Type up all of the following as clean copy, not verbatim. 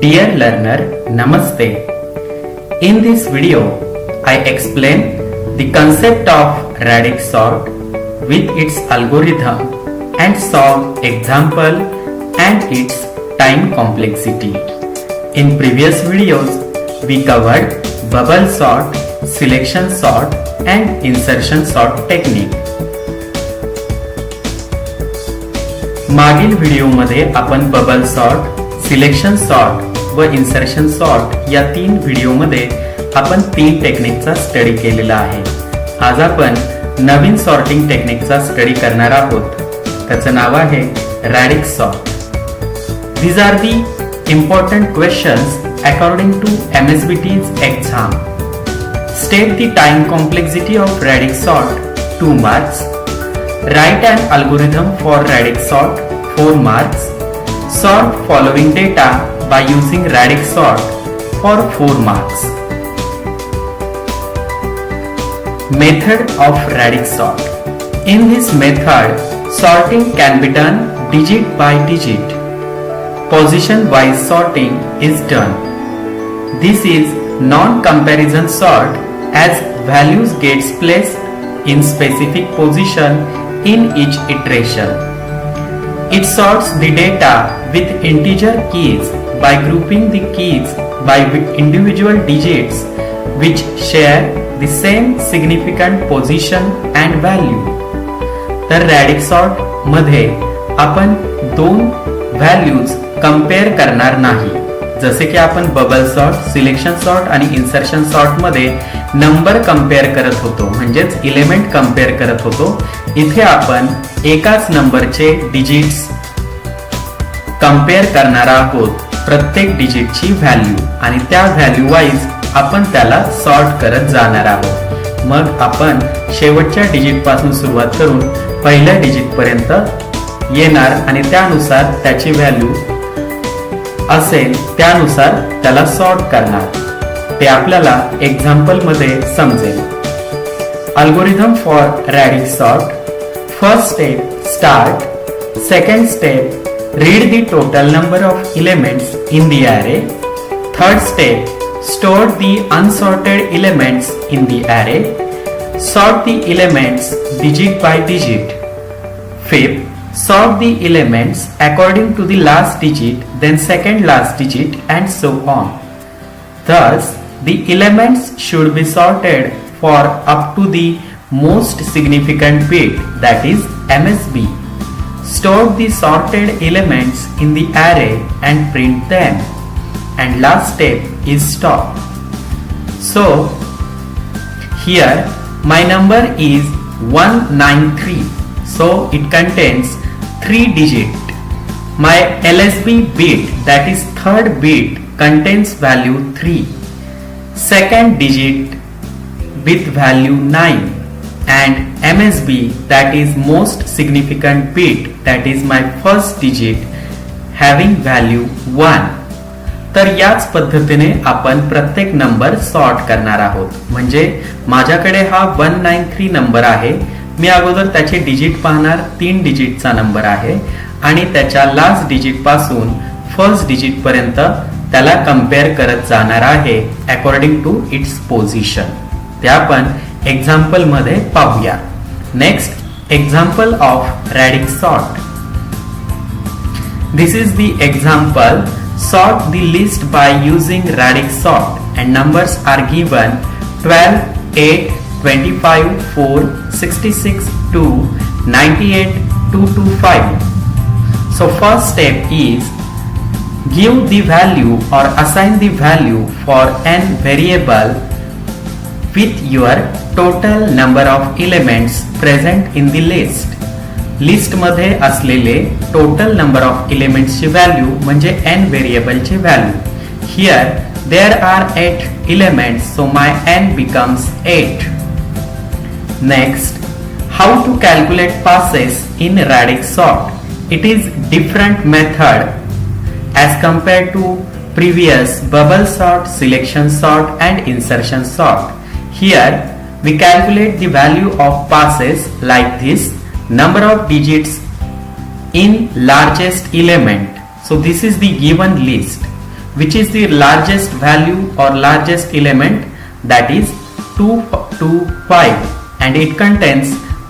Dear learner, Namaste. In this video, I explain the concept of radix sort with its algorithm and solve example and its time complexity. In previous videos, we covered bubble sort, selection sort and insertion sort technique. मागील व्हिडिओमध्ये आपण bubble sort, selection sort व insertion sort या तीन व्हिडिओमध्ये आपण तीन टेक्निकचा study केलेला आहे. आज आपण नवीन सॉर्टिंग टेक्निकचा स्टडी करणार आहोत. त्याचं नाव आहे रॅडिक्स sort. These are the important questions according to MSBT's exam. State the time complexity of radix sort 2 marks. Write an algorithm for radix sort 4 marks. Sort following data by using radix sort for 4 marks. Method of radix sort. In this method, sorting can be done digit by digit. Position wise sorting is done. This is non-comparison sort as values gets placed in specific position in each iteration. It sorts the data with integer keys by grouping the keys by individual digits which share the same significant position and value. तर रॅडिक्स sort मध्ये आपण दोन values compare करणार नाही. जसे की आपण bubble sort, selection sort आणि इन्सर्शन सॉर्ट मध्ये नंबर कंपेअर करत होतो, म्हणजेच एलिमेंट कंपेअर करत होतो. इथे आपण एकाच नंबरचे डिजिट्स कंपेअर करणार आहोत, प्रत्येक डिजिटची व्हॅल्यू, आणि त्या व्हॅल्यू वाईज आपण त्याला सॉर्ट करत जाणार आहोत. मग आपण शेवटच्या डिजिट पासून सुरुवात करून पहिल्या डिजिट पर्यंत येणार आणि त्यानुसार त्याची व्हॅल्यू असेल त्यानुसार त्याला सॉर्ट करणार. ते आपल्याला एक्झाम्पल मध्ये समजेल. Algorithm for radix sort. First step start. Second step read the total number of elements in the array. Third step store the unsorted elements in the array. Sort the elements digit by digit. Fifth, sort the elements according to the last digit, then second last digit, and so on. Thus, the elements should be sorted for up to the most significant bit, that is MSB. Store the sorted elements in the array and print them. And last step is stop. So, here my number is 193. So, it contains 3 digits. My LSB bit, that is third bit, contains value 3. Second digit with value 9. And MSB, that is most significant bit, that is my first digit, having value 1. तर याच पद्धतीने आपण प्रत्येक number sort करणार आहोत. म्हणजे माझ्याकडे हा 193 नंबर आहे. मी अगोदर त्याचे डिजिट पाहणार. 3 डिजिटचा नंबर आहे आणि त्याच्या लास्ट डिजिट पासून फर्स्ट डिजिट पर्यंत त्याला कंपेअर करत जाणार आहे अकॉर्डिंग टू इट्स पोझिशन. ते आपण एक्झाम्पल मध्ये पाहूया. Next, example of radix sort. This is the example. Sort the list by using radix sort and numbers are given 12, 8, 25, 4, 66, 2, 98, 225. So first step is give the value or assign the value for n variable with your total number of elements present in the list. List मध्ये असलेले total number of एलिमेंट्सची value म्हणजे n व्हेरिएबलची value. Here there are 8 elements, so my n becomes 8. Next, how to calculate passes in radix sort. It is different method as compared to previous bubble sort, selection sort and insertion sort. Here we calculate the value of passes like this. Number of digits in largest element. So this is the given list. which is the largest value or largest element, that is 225, and it contains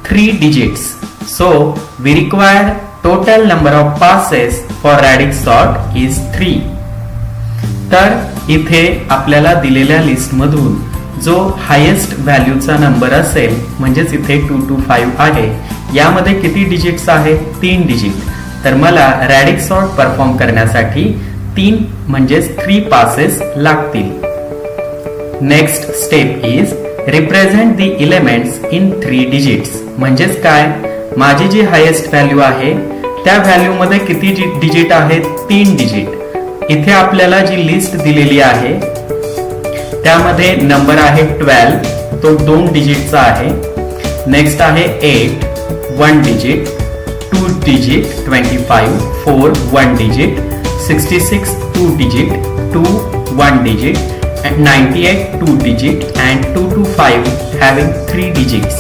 3 digits. So we require total number of passes for radix sort is 3. तर इथे आपल्याला दिलेल्या list मधून जो highest व्हॅल्यूचा number असेल, म्हणजेच इथे 225 आहे, यामध्ये किती डिजिट्स आहेत? 3 डिजिट. तर मला रॅडिक्स सॉर्ट परफॉर्म करण्यासाठी 3 म्हणजेच 3 पासेस लागतील. Next step is represent the elements in 3 digits. म्हणजेच काय? माझी जी हायेस्ट व्हॅल्यू आहे त्या व्हॅल्यू मध्ये किती डिजिट आहेत? 3 डिजिट. इथे आपल्याला जी लिस्ट दिलेली आहे त्यामध्ये नंबर आहे 12, तो 2 डिजिटचा आहे. नेक्स्ट आहे 8, 1 digit, 2 digit, 25, 4, 1 digit, 66, 2 digit, 2, 1 digit, and 98, 2 digit, and 225 having 3 digits.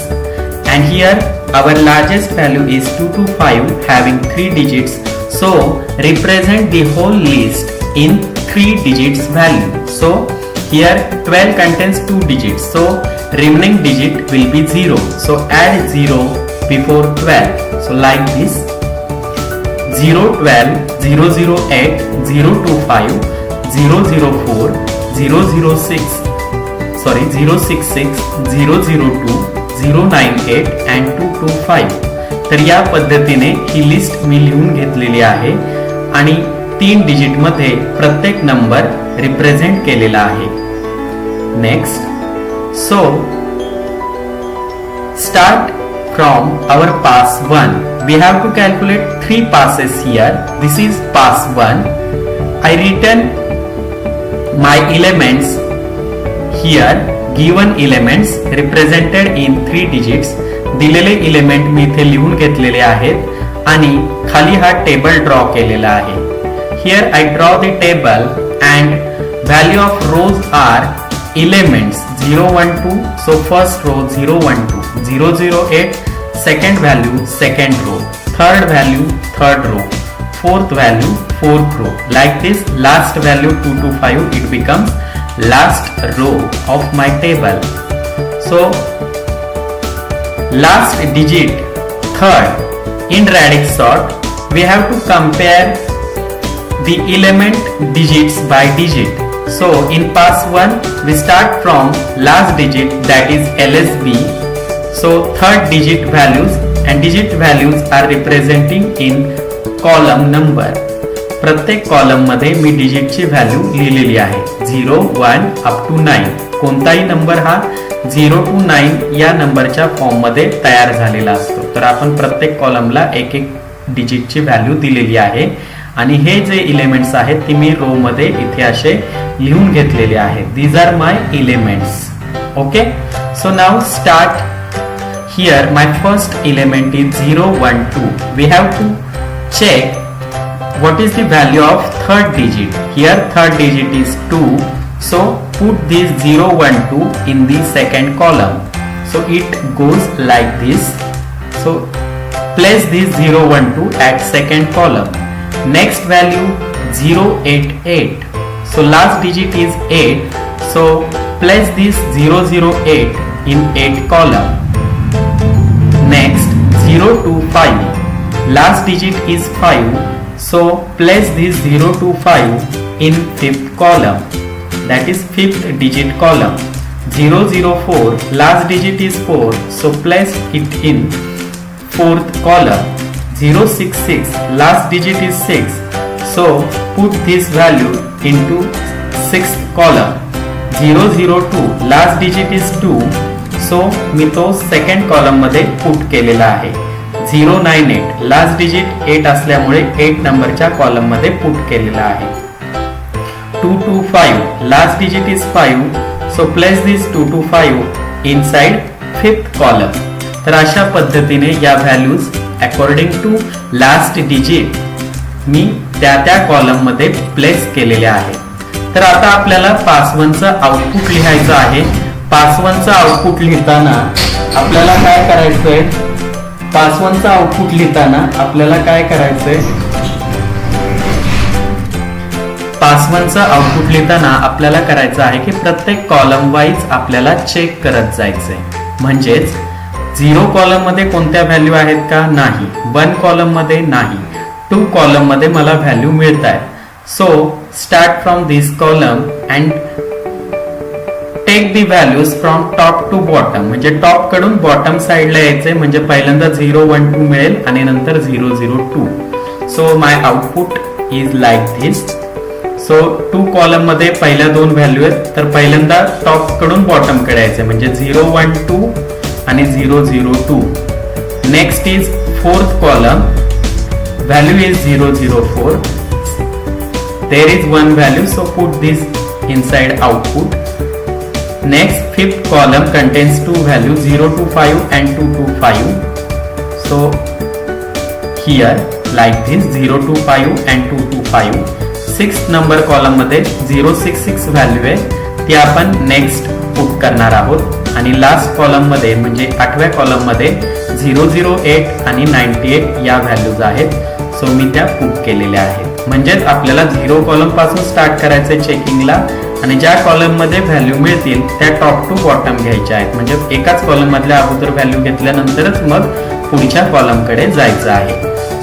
And here our largest value is 225 having 3 digits. So represent the whole list in 3 digits value. So here 12 contains 2 digits, so remaining digit will be 0. So add 0 before 12. So like this: 012, 008, 025, 004, 066, 002, 098 and 225. तर या पद्धतीने ही list मी लिहून घेतलेली आहे आणि 3 digit मध्ये प्रत्येक number represent केलेला आहे. Next, so start from our pass 1. We have to calculate 3 passes here. This is pass 1. I written my elements here, given elements represented in 3 digits. दिलेले एलिमेंट मी इथे लिहून घेतलेले आहेत आणि खाली हा टेबल ड्रॉ केलेला आहे. Here I draw the table and value of rows are elements 012. So first row 012, 008 second value second row, third value third row, fourth value fourth row. Like this, last value 225, it becomes last row of my table. So last digit third in radix sort, we have to compare the element digits by digit. So in pass 1 we start from last digit, that is LSB. So third digit values and digit values are representing in column number. प्रत्येक column मध्ये मी डिजिटची value लिहिलेली आहे 0, 1 up to 9. कोणताही number हा 0 to 9 या नंबरच्या form मध्ये तयार झालेला असतो. तर आपण प्रत्येक कॉलमला एक एक डिजिटची व्हॅल्यू दिलेली आहे आणि हे जे एलिमेंट्स आहेत ती मी रो मध्ये इथे असे लिहून घेतलेले आहेत. These are my elements. Okay, so now start. Here my first element is 012. We have to check what is the value of third digit. Here third digit is 2. So put this 012 in the second column. So it goes like this. So place this 012 at second column. Next value 088. So last digit is 8. So place this 008 in 8 column. Next 025. Last digit is 5. So place this 025 in 5th column. That is 5th digit column. 004. Last digit is 4. So place it in 4th column. 066. Last digit is 6. So put this value into 6th column. 002. Last digit is 2. So मी तो second column मध्ये put केलेला आहे. 098. Last digit 8 असल्यामुळे 8 नंबरच्या column मध्ये put केलेला आहे. 225. Last digit is 5. So place this 225 inside 5th column. तर अशा पद्धतीने या values according to last digit मी त्या कॉलम मध्ये प्लेस केलेल्या आहेत. तर आता आपल्याला पास 1चं आउटपुट लिहायचं आहे. पास 1चं आउटपुट लिहिताना आपल्याला काय करायचंय? पास 1चं आउटपुट लिहिताना आपल्याला काय करायचंय? पास 1चं आउटपुट लिहिताना आपल्याला करायचं आहे की प्रत्येक कॉलम वाईज आपल्याला चेक करत जायचंय. म्हणजेच 0 कॉलम मध्ये कोणत्या व्हॅल्यू आहेत का, नाही. 1 कॉलम मध्ये नाही. 2 कॉलम मध्ये मला व्हॅल्यू मिळत आहे. So start from this column and take the values from top to bottom. म्हणजे टॉप कडून बॉटम साइडला यायचंय. म्हणजे पहिल्यांदा 0 1 2 मिळेल आणि नंतर 0 0 2. So my output is like this. So 2 column मध्ये पहिल्या 2 व्हॅल्यू आहेत, तर पहिल्यांदा टॉप कडून बॉटम कडे यायचंय. म्हणजे 0 1 2 आणि 0 0 2. Next is 4th column. Value is 0 0 4. There is 1 value, so put this inside output. Next, 5th column contains 2 values 0 to 5 and 2 to 5. So here like this 0 to 5 and 2 to 5. 6th number column मध्ये 066 value आहे, ती आपण next put करणार आहोत. आणि last column मध्ये म्हणजे 8व्या column मध्ये 008 आणि 98 या व्हॅल्यूज आहेत. सो मी त्या पुट केलेल्या आहेत. म्हणजेच आपल्याला 0 कॉलम पासून स्टार्ट करायचंय चेकिंगला आणि ज्या कॉलम मध्ये व्हॅल्यू मिळतील त्या टॉप टू बॉटम घ्यायच्या आहेत. म्हणजे एकाच कॉलम मधल्या अगोदर व्हॅल्यू घेतल्यानंतरच मग पुढच्या कॉलम कडे जायचं आहे.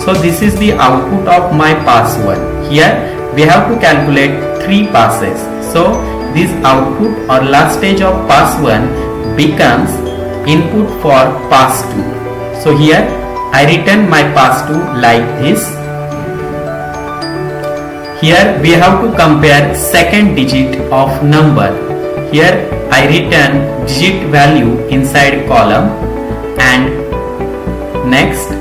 So this is the output of my pass 1. Here we have to calculate 3 passes. So this output or last stage of pass 1 becomes input for pass 2. So here I written my pass 2 like this. Here we have to compare second digit of number. Here I written digit value inside column and next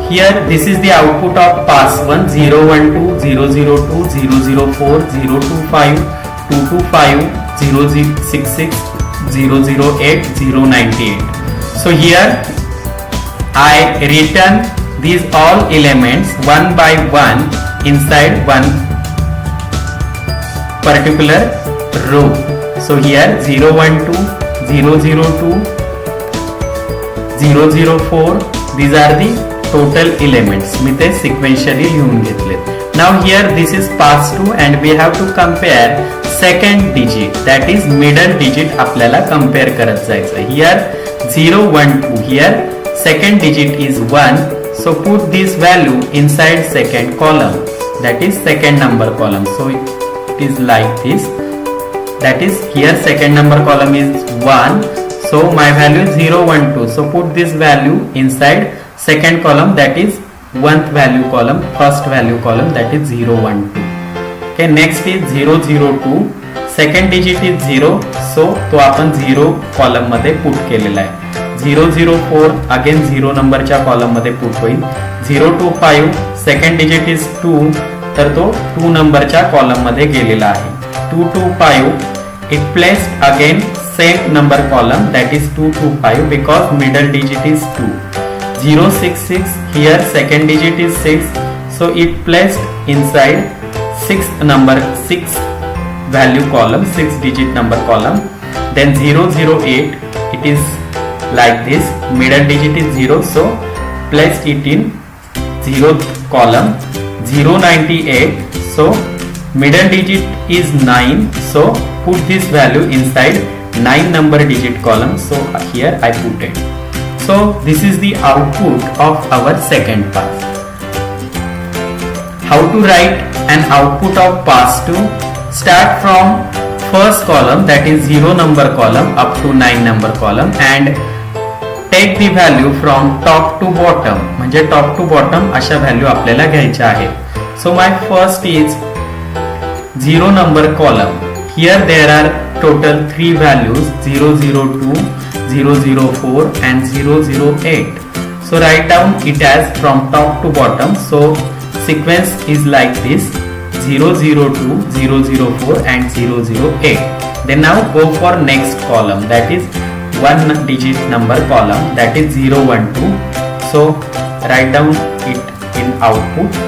here this is the output of pass 1 0 1 2 0 0 2 0 0 4 0 2 5 2 2 5 0 6 6 0 0 8 0 98. So here I written these all elements one by one inside one particular row. So here 0 1 2 0 0 2 0 0 4, these are the total elements. मी ते sequentially लिहून घेतलेत. Now here this is pass 2 and we have to compare second digit, that is middle digit आपल्याला compare करत जायचं. Here 0 1 2, here second digit is 1. So put this value inside second column, that is second number column. So it is like this. That is here second number column is 1. So my value is 0 1 2. So put this value inside second column, that is 1th value column, first value column, that is 0 1 2. Okay, next is 0 0 2. Second digit is 0. So तो आपण 0 column मध्ये put केलेला आहे. 0 0 4 again 0 नंबरच्या column मध्ये put होईल. 0 to 5 second digit is 2, तर तो 2 नंबरच्या कॉलम मध्ये गेलेला आहे. 2 to 5 it placed again same number column, that is 2 to 5 because middle digit is 2. 0 6 6 here second digit is 6, so it placed inside 6th number 6 value column, 6 digit number column. Then 0 0 8 it is like this, middle digit is 0, so place it in 0th column. 0 98, so middle digit is 9, so put this value inside 9 number digit column. So here I put it. So this is the output of our second pass. How to write an output of pass 2? Start from first column, that is 0 number column up to 9 number column and take the value from top to bottom. म्हणजे top to bottom अशा value आपल्याला घ्यायच्या आहेत. So my first is 0 number column. Here there are total 3 values 0 0 2, 0 0 4 and 0 0 8. So write down it as from top to bottom. So sequence is like this: 0 0 2, 0 0 4 and 0 0 8. Then now go for next column, that is one digit number column, that is 0 1 2. So write down it in output.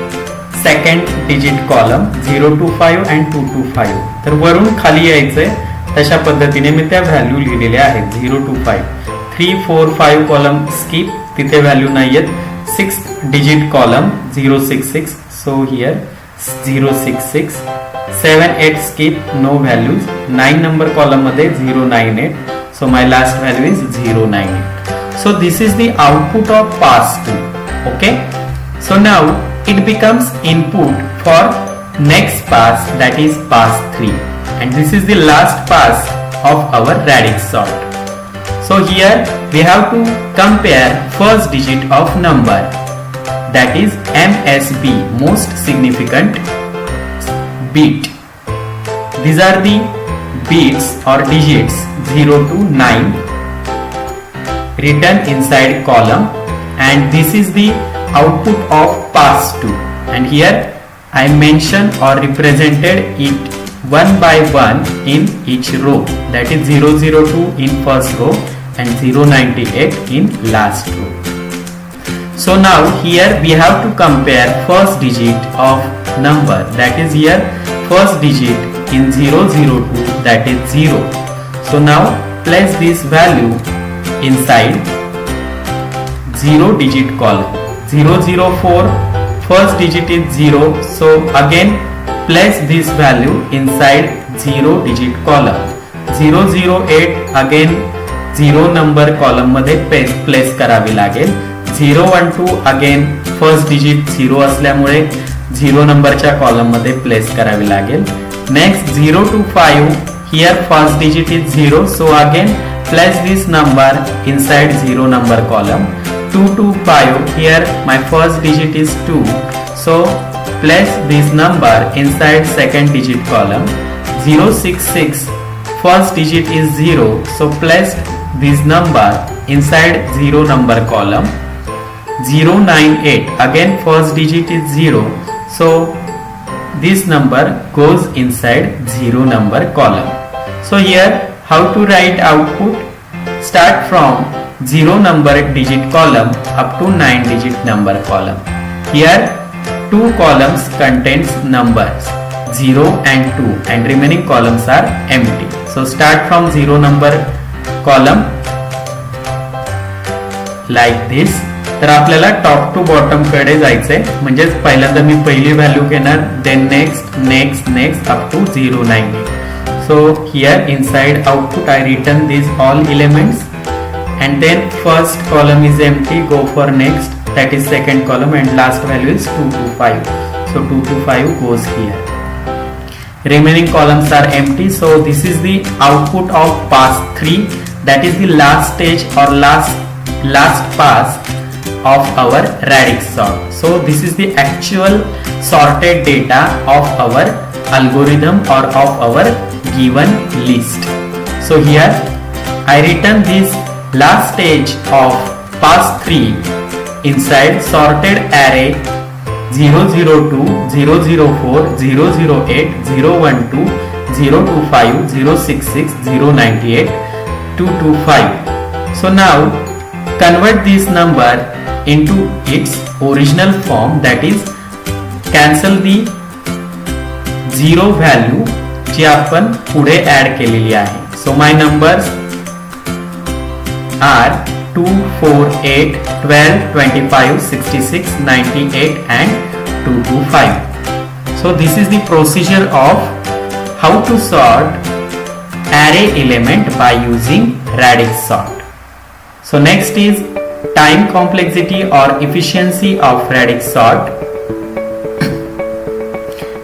Second digit column 0 to 5 and 2 to 5. तर वरून खाली यायचंय तशा पद्धतीने मी त्या value लिहिलेल्या आहेत. 0 to 5, 3 4 5 column skip, तिथे व्हॅल्यू नाहीयेत. sixth digit column 066, so here 066. 7 8 skip, no values. 9 number column मध्ये 098, so my last value is 098. So this is the output of pass 2. Okay, so now it becomes input for next pass, that is pass 3, and this is the last pass of our radix sort. So here we have to compare first digit of number, that is MSB, most significant bit. These are the bits or digits 0 to 9 written inside column, and this is the output of pass 2, and here I mentioned or represented it one by one in each row, that is 002 in first row and 098 in last row. So now here we have to compare first digit of number, that is here first digit in 002, that is 0. So now place this value inside 0 digit column. 004, first digit is 0, so again place this value inside 0 digit column. 008 again 0 number column मध्ये place करावी लागेल. 012 again first digit 0 असल्यामुळे 0 नंबरच्या column मध्ये place करावी लागेल. Next 025, here first digit is 0, so again place this number inside 0 number column. 225, here my first digit is 2, so place this number inside second digit column. 066, first digit is 0, so place this number inside 0 number column. 098, again first digit is 0, so this number goes inside 0 number column. So here how to write output? Start from 0 number digit column up to 9 digit number column. Here 2 columns contains numbers 0 and 2, and remaining columns are empty. So start from 0 number column like this. तर आपल्याला top to bottom कडे जायचंय, म्हणजेच पहिल्यांदा मी पहिली value घेणार, then next next next up to 098. So here inside output I written these all elements, and then first column is empty, go for next, that is second column, and last value is 225. So 225 goes here. Remaining columns are empty, so this is the output of pass 3, that is the last stage or last pass of our radix sort. So this is the actual sorted data of our algorithm or of our given list. So here I written this last stage of pass 3 inside sorted array 002, 004, 008, 012, 025, 066, 098, 225. So now convert this number into its original form, that is cancel the 0 value जी आपण पुढे add केलेली आहे. So my numbers are 2, 4, 8, 12, 25, 66, 98 and 225. So this is the procedure of how to sort array element by using radix sort. So next is time complexity or efficiency of radix sort.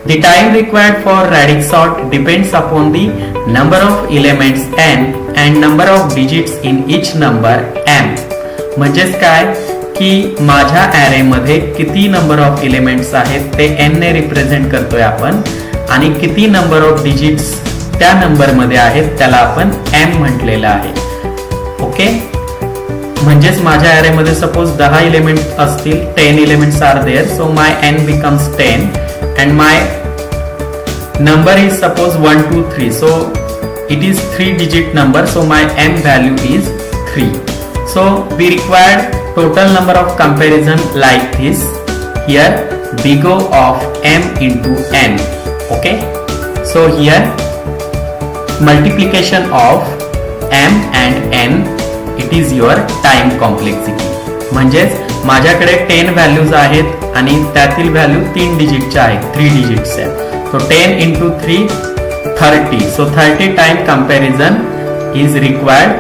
The time required for radix sort depends upon the number of elements n and number of digits in each number m. म्हणजेच काय की माझ्या array मध्ये किती number of elements आहेत ते n ने represent करतोय आपण, आणि किती नंबर ऑफ डिजिट्स त्या नंबर मध्ये आहेत त्याला आपण m म्हटलेलं आहे. ओके, म्हणजेच माझ्या array मध्ये सपोज 10 एलिमेंट असतील, 10 elements are there, so my n becomes 10 and my number is suppose 1 2 3, so it is 3 digit number, so my m value is 3. So we required total number of comparison like this. Here big O of m into n. Okay, so here multiplication of m and n, it is your time complexity. म्हणजेच माझ्याकडे 10 values आहेत आणि त्यातील value 3 डिजिटच्या आहेत, 3 digits आहेत. सो 10 into 3 30. So 30 time comparison is required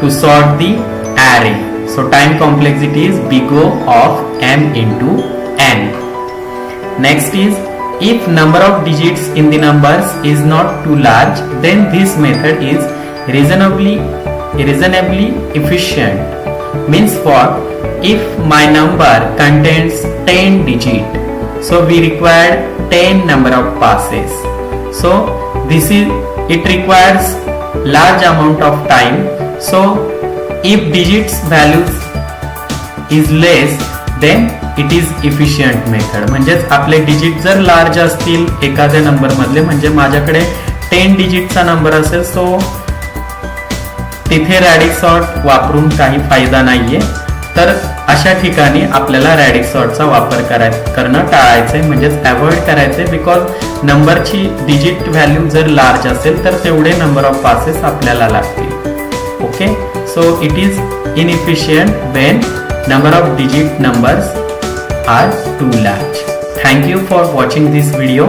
to sort the array. So time complexity is big O of m into n. Next is, if number of digits in the numbers is not too large, then this method is reasonably efficient. Means what? If my number contains 10 digit, so we require 10 number of passes. So it requires large amount of time. So if digits values is less, then it is efficient method. म्हणजेच आपले digit जर large असतील एखाद्या number मधले, म्हणजे माझ्याकडे 10 डिजिटचा number असेल, सो तिथे रॅडिक्स सॉर्ट वापरून काही फायदा नाहीये. तर अशा ठिकाणी आपल्याला रॅडिक्स सॉर्टचा वापर करणं टाळायचंय, म्हणजेच अवॉइड करायचंय. बिकॉज नंबरची डिजिट व्हॅल्यू जर लार्ज असेल तर तेवढे नंबर ऑफ पासेस आपल्याला लागतील. Okay, so it is inefficient when number of digit numbers are too large. Thank you for watching this video.